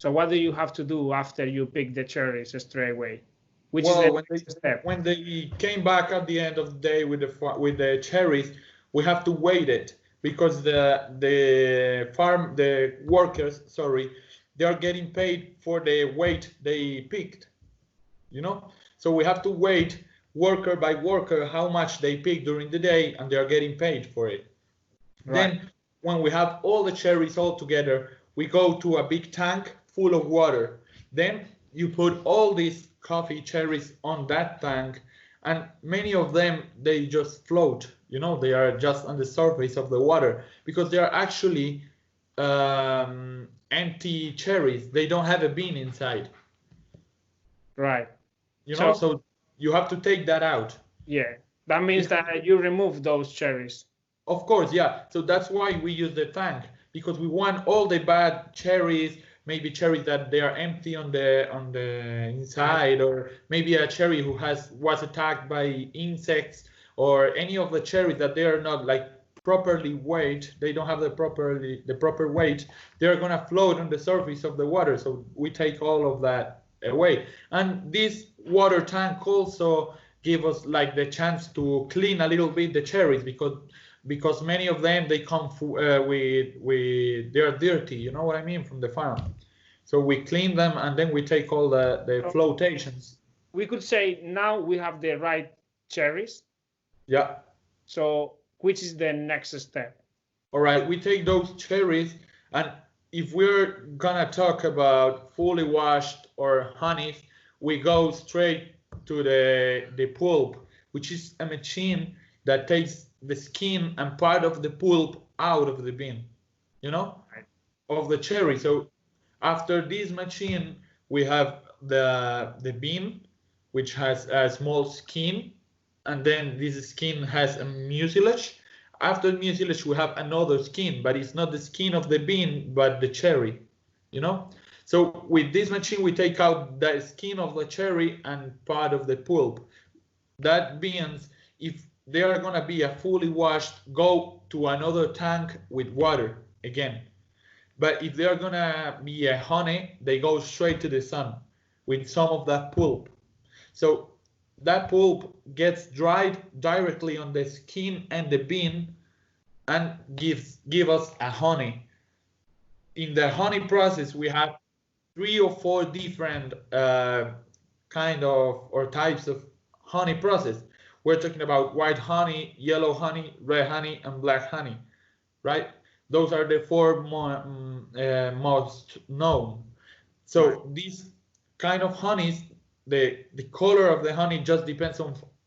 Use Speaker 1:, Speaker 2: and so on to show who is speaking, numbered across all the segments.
Speaker 1: So what do you have to do after you pick the cherries straight away? Which is
Speaker 2: Well,
Speaker 1: the next step?
Speaker 2: when they came back at the end of the day with the cherries, we have to wait it because the workers, sorry, they are getting paid for the weight they picked, you know. So we have to wait worker by worker how much they pick during the day, and they are getting paid for it. Right. Then when we have all the cherries all together, we go to a big tank full of water. Then you put all these coffee cherries on that tank, and many of them, they just float, you know, they are just on the surface of the water because they are actually empty cherries. They don't have a bean inside.
Speaker 1: Right.
Speaker 2: You know, so you have to take that out.
Speaker 1: Yeah, that means that you remove those cherries.
Speaker 2: Of course, yeah. So that's why we use the tank, because we want all the bad cherries, maybe cherries that they are empty on the inside, or maybe a cherry who was attacked by insects, or any of the cherries that they are not like properly weighed, they don't have the proper weight, they're gonna float on the surface of the water. So we take all of that away. And this water tank also give us like the chance to clean a little bit the cherries, because many of them, they come with they're dirty, you know what I mean, from the farm. So we clean them, and then we take all the flotations.
Speaker 1: We could say now we have the right cherries.
Speaker 2: Yeah.
Speaker 1: So which is the next step?
Speaker 2: All right, we take those cherries, and if we're gonna talk about fully washed or honey, we go straight to the pulp, which is a machine that takes the skin and part of the pulp out of the bean, you know, right, of the cherry. So after this machine, we have the bean, which has a small skin, and then this skin has a mucilage. After mucilage, we have another skin, but it's not the skin of the bean, but the cherry, you know. So with this machine, we take out the skin of the cherry and part of the pulp. That beans, if they are gonna be a fully washed, go to another tank with water again. But if they are gonna be a honey, they go straight to the sun with some of that pulp. So that pulp gets dried directly on the skin and the bean and give us a honey. In the honey process, we have 3 or 4 different kind of or types of honey process. We're talking about white honey, yellow honey, red honey, and black honey, right? Those are the 4 most known. So right, these kind of honeys, the color of the honey just depends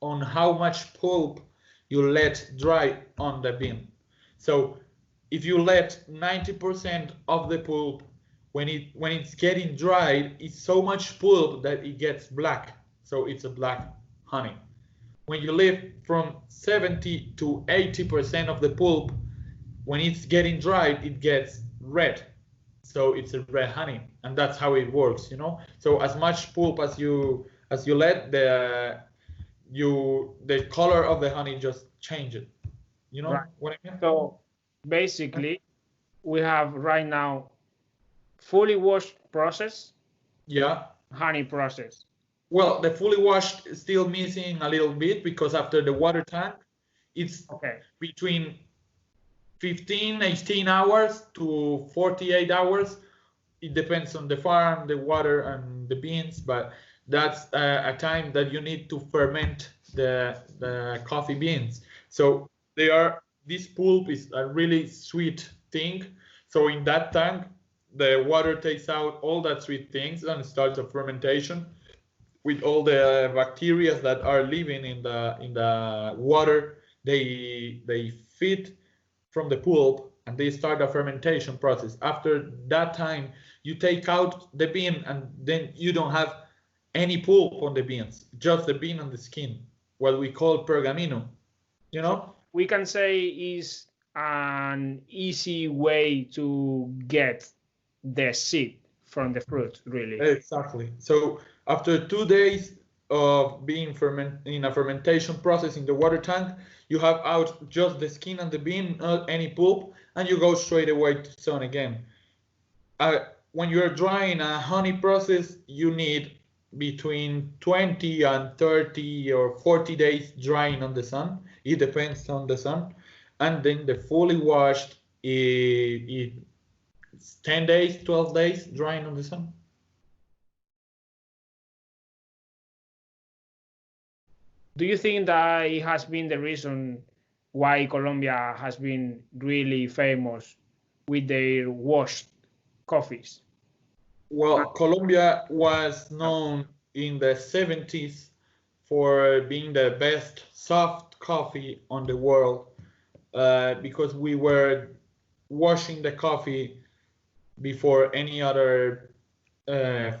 Speaker 2: on how much pulp you let dry on the bean. So if you let 90% of the pulp, when it's getting dried, it's so much pulp that it gets black. So it's a black honey. When you leave from 70 to 80% of the pulp, when it's getting dried, it gets red. So it's a red honey, and that's how it works, you know. So as much pulp as you let, the color of the honey just changes. You know, right, what I mean?
Speaker 1: So basically, we have right now fully washed process.
Speaker 2: Yeah.
Speaker 1: Honey process.
Speaker 2: Well, the fully washed is still missing a little bit, because after the water tank, it's between 18 hours to 48 hours. It depends on the farm, the water, and the beans, but that's a time that you need to ferment the coffee beans. So this pulp is a really sweet thing. So in that tank, the water takes out all that sweet things and starts a fermentation with all the bacteria that are living in the water. They feed from the pulp and they start a fermentation process. After that time, you take out the bean, and then you don't have any pulp on the beans, just the bean and the skin, what we call pergamino, you know? So
Speaker 1: we can say is an easy way to get the seed from the fruit, really.
Speaker 2: Exactly. So after 2 days of being in a fermentation process in the water tank, you have out just the skin and the bean, not any pulp, and you go straight away to sun again. when you're drying a honey process, you need between 20 and 30 or 40 days drying on the sun. It depends on the sun. And then the fully washed, it's 10 days, 12 days drying on the sun.
Speaker 1: Do you think that it has been the reason why Colombia has been really famous with their washed coffees?
Speaker 2: Well, Colombia was known in the 70s for being the best soft coffee on the world because we were washing the coffee before any other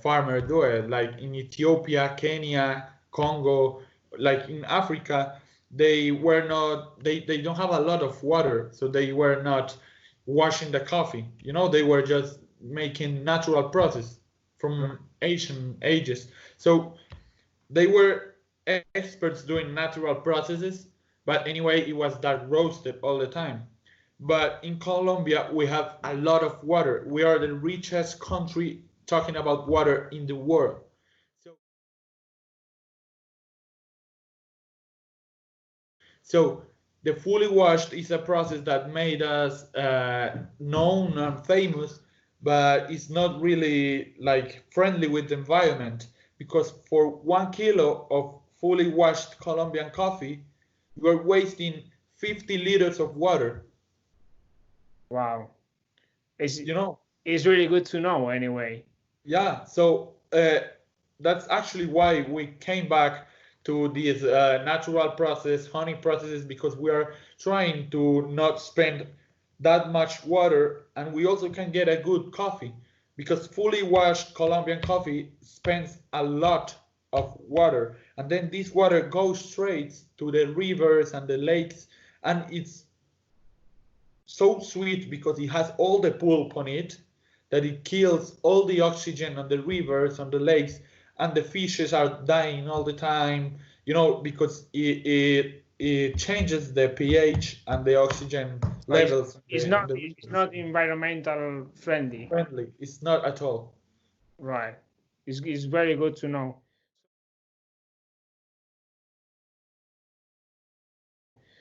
Speaker 2: farmer do it. Like in Ethiopia, Kenya, Congo, like in Africa, they don't have a lot of water, so they were not washing the coffee. You know, they were just making natural process from ancient ages. So they were experts doing natural processes, but anyway, it was that roasted all the time. But in Colombia, we have a lot of water. We are the richest country talking about water in the world. So the fully washed is a process that made us known and famous, but it's not really like friendly with the environment because for 1 kilo of fully washed Colombian coffee, you're wasting 50 liters of water.
Speaker 1: Wow. It's really good to know anyway.
Speaker 2: Yeah, so that's actually why we came back to these natural process, honey processes, because we are trying to not spend that much water, and we also can get a good coffee, because fully washed Colombian coffee spends a lot of water, and then this water goes straight to the rivers and the lakes, and it's so sweet because it has all the pulp on it that it kills all the oxygen on the rivers, on the lakes, and the fishes are dying all the time, you know, because it changes the pH and the oxygen levels.
Speaker 1: It's not environmental friendly.
Speaker 2: It's not at all.
Speaker 1: Right. It's very good to know.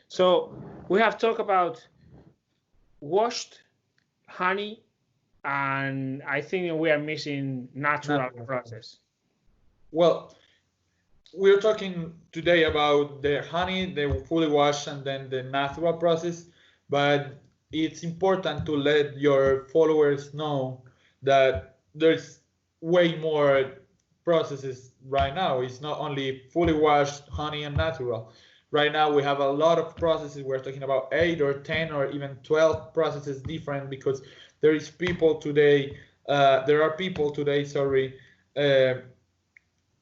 Speaker 1: So we have talked about washed honey, and I think we are missing natural process.
Speaker 2: Well, we're talking today about the honey, the fully washed, and then the natural process, but it's important to let your followers know that there's way more processes right now. It's not only fully washed honey and natural. Right now we have a lot of processes. We're talking about 8 or 10 or even 12 processes different, because there are people today,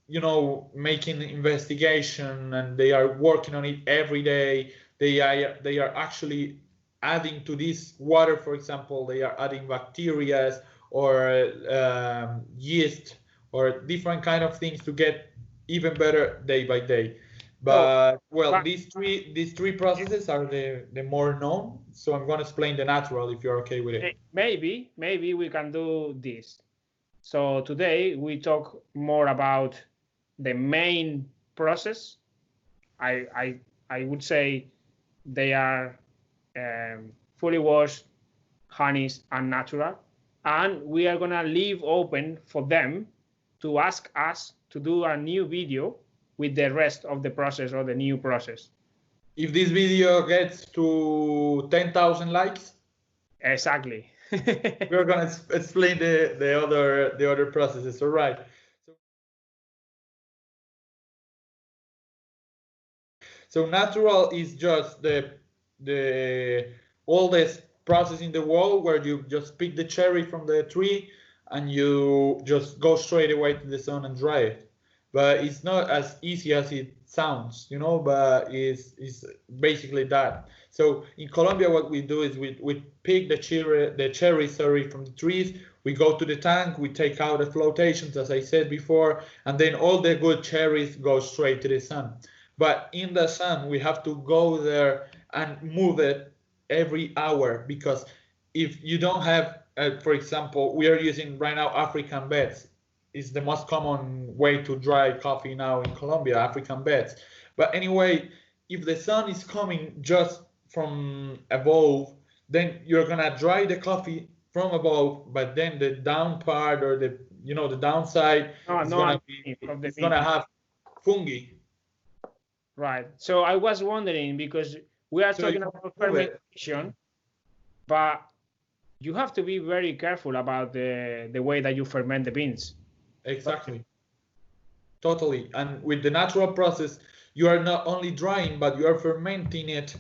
Speaker 2: you know, making investigation, and they are working on it every day. They are actually adding to this water, for example, they are adding bacteria or yeast or different kind of things to get even better day by day. But these three processes are the more known. So I'm going to explain the natural if you're okay with it.
Speaker 1: Maybe we can do this. So today we talk more about the main process. I would say they are fully washed, honeys, and natural. And we are gonna leave open for them to ask us to do a new video with the rest of the process or the new process.
Speaker 2: If this video gets to 10,000 likes,
Speaker 1: exactly,
Speaker 2: we're gonna explain the other processes. All right. So natural is just the oldest process in the world, where you just pick the cherry from the tree and you just go straight away to the sun and dry it. But it's not as easy as it sounds, you know, but it's basically that. So in Colombia, what we do is we pick the cherry from the trees. We go to the tank, we take out the flotations, as I said before, and then all the good cherries go straight to the sun. But in the sun, we have to go there and move it every hour, because if you don't have for example, we are using right now African beds. It's the most common way to dry coffee now in Colombia, African beds. But anyway, if the sun is coming just from above, then you're gonna dry the coffee from above, but then the down part or the the downside is gonna have fungi.
Speaker 1: Right. So I was wondering, because we are talking about fermentation, but you have to be very careful about the way that you ferment the beans.
Speaker 2: Exactly. Totally. And with the natural process, you are not only drying, but you are fermenting it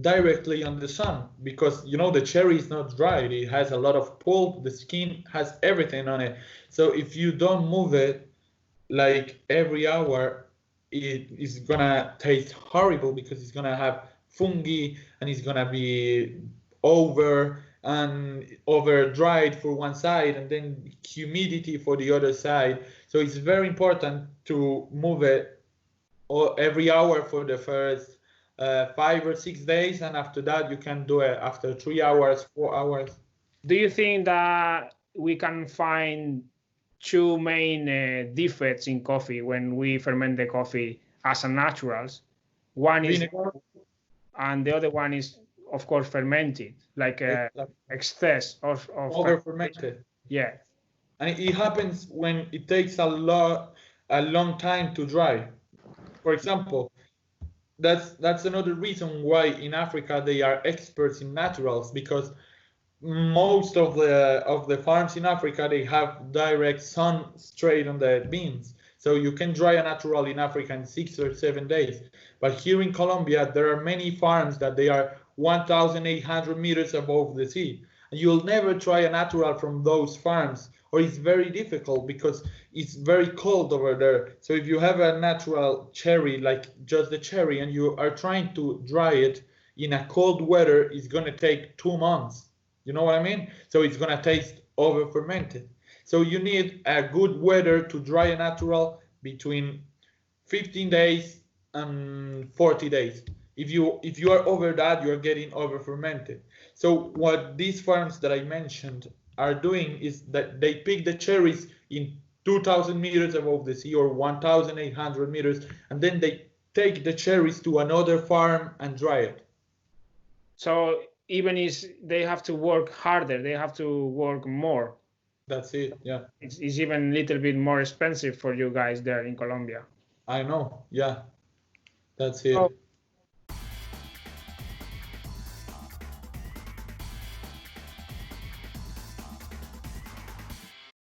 Speaker 2: directly on the sun, because the cherry is not dried. It has a lot of pulp. The skin has everything on it. So if you don't move it like every hour, it is gonna taste horrible, because it's gonna have fungi and it's gonna be over dried for one side and then humidity for the other side. So it's very important to move it every hour for the first 5 or 6 days, and after that you can do it after 3 hours, 4 hours.
Speaker 1: Do you think that we can find two main defects in coffee when we ferment the coffee as a naturals? One is vinegar, and the other one is, of course, fermented, like excess of
Speaker 2: over fermented.
Speaker 1: Yeah,
Speaker 2: and it happens when it takes a long time to dry. For example, that's another reason why in Africa they are experts in naturals, because most of the farms in Africa, they have direct sun straight on the beans. So you can dry a natural in Africa in 6 or 7 days. But here in Colombia, there are many farms that they are 1,800 meters above the sea. And you'll never try a natural from those farms, or it's very difficult because it's very cold over there. So if you have a natural cherry, like just the cherry, and you are trying to dry it in a cold weather, it's going to take 2 months. You know what I mean? So it's going to taste over fermented. So you need a good weather to dry a natural between 15 days and 40 days. If you are over that, you're getting over fermented. So what these farms that I mentioned are doing is that they pick the cherries in 2,000 meters above the sea, or 1,800 meters, and then they take the cherries to another farm and dry it.
Speaker 1: So even if they have to work harder, they have to work more.
Speaker 2: That's it, yeah.
Speaker 1: It's even a little bit more expensive for you guys there in Colombia.
Speaker 2: I know, yeah. That's it.
Speaker 1: So